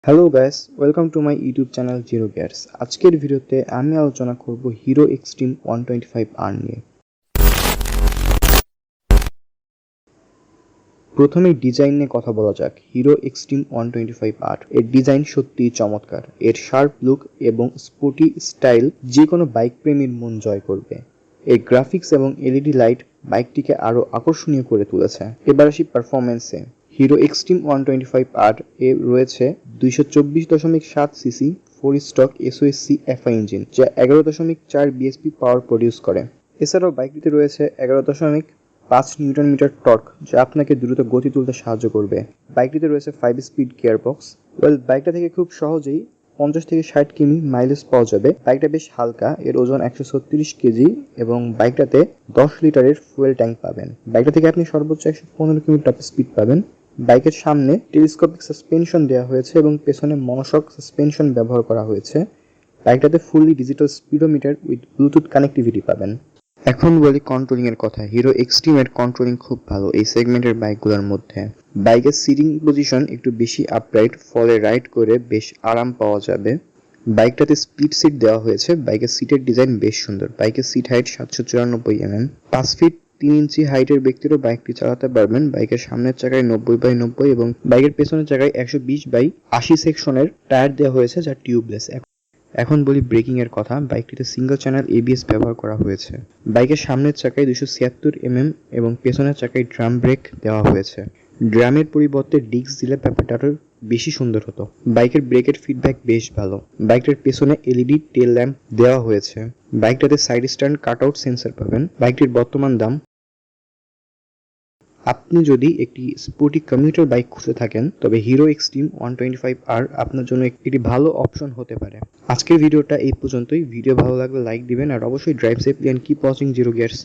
Hello guys, welcome to my YouTube channel zero gears. আজকের ভিডিওতে আমি আলোচনা করব হিরো এক্সট্রিম 125R নিয়ে। প্রথমেই ডিজাইন নিয়ে কথা বলা যাক। হিরো এক্সট্রিম 125R এর ডিজাইন সত্যিই চমৎকার। এর শার্প লুক এবং স্পোর্টি স্টাইল যে কোনো বাইক প্রেমীর মন জয় করবে। এর গ্রাফিক্স এবং এলইডি লাইট বাইকটিকে আরও আকর্ষণীয় করে তুলেছে। এবার আসি পারফরমেন্সে। হিরো এক্সট্রিম 125R এ রয়েছে 224.7 সিসি 4 স্টক এসওএসসি এফআই ইঞ্জিন, যা 11.4 বিএসপি পাওয়ার প্রডিউস করে। এছাড়াও বাইকটিতে রয়েছে 11.5 নিউটন মিটার টর্ক, যা আপনাকে দ্রুত গতি তুলতে সাহায্য করবে। বাইকটিতে রয়েছে 5 স্পিড গিয়ারবক্স। বাইকটা থেকে খুব সহজেই 50 থেকে 60 কিমি মাইলেজ পাওয়া যাবে। বাইকটা বেশ হালকা, এর ওজন 136 কেজি এবং বাইকটাতে 10 লিটারের ফুয়েল ট্যাঙ্ক পাবেন। বাইকটা থেকে আপনি সর্বোচ্চ 115 কিমি টপ স্পিড পাবেন। বাইকের সামনে টেলিস্কোপিক সাসপেনশন দেওয়া হয়েছে এবং পেছনে মনোশক সাসপেনশন ব্যবহার করা হয়েছে। বাইকটাতে fully digital speedometer with Bluetooth connectivity পাবেন। এখন বলি কন্ট্রোলিং এর কথা। হিরো এক্সট্রিম এর কন্ট্রোলিং খুব ভালো এই সেগমেন্টের বাইকগুলোর মধ্যে। বাইকের সিটিং পজিশন একটু বেশি আপরাইট, ফলে রাইড করে বেশ আরাম পাওয়া যাবে। বাইকটাতে স্প্লিট সিট দেওয়া হয়েছে। বাইকের সিটের ডিজাইন বেশ সুন্দর। বাইকের সিট হাইট 794 5 ফিট 3 ইঞ্চি হাইটের ব্যক্তিরও বাইকটি চালাতে পারবেন। বাইকের সামনের চাকায় 90/90 এবং বাইকের পেছনের চাকায় 120/80 সেকশনের টায়ার দেওয়া হয়েছে, যা টিউবলেস। এখন বলি ব্রেকিং এর কথা। বাইকটিতে সিঙ্গেল চ্যানেল এবিএস ব্যবহার করা হয়েছে। বাইকের সামনের চাকায় 276 এবং পেছনের চাকায় ড্রাম ব্রেক দেওয়া হয়েছে। ড্রামের পরিবর্তে ডিস্ক দিলে ব্যাপারটা আরো বেশি সুন্দর হতো। বাইকের ব্রেকের ফিডব্যাক বেশ ভালো। বাইকটার পেছনে এলইডি টেল ল্যাম্প দেওয়া হয়েছে। বাইকটাতে সাইড স্ট্যান্ড কাটআউট সেন্সর পাবেন। বাইকটির বর্তমান দাম, আপনি যদি একটি স্পোর্টি কমিউটার বাইক খুঁজে থাকেন, তবে হিরো এক্সট্রিম 125R আপনার জন্য একটি ভালো অপশন হতে পারে। আজকের ভিডিওটা এই পর্যন্তই। ভিডিও ভালো লাগলে লাইক দিবেন আর অবশ্যই drive safely and keep watching Zero gears.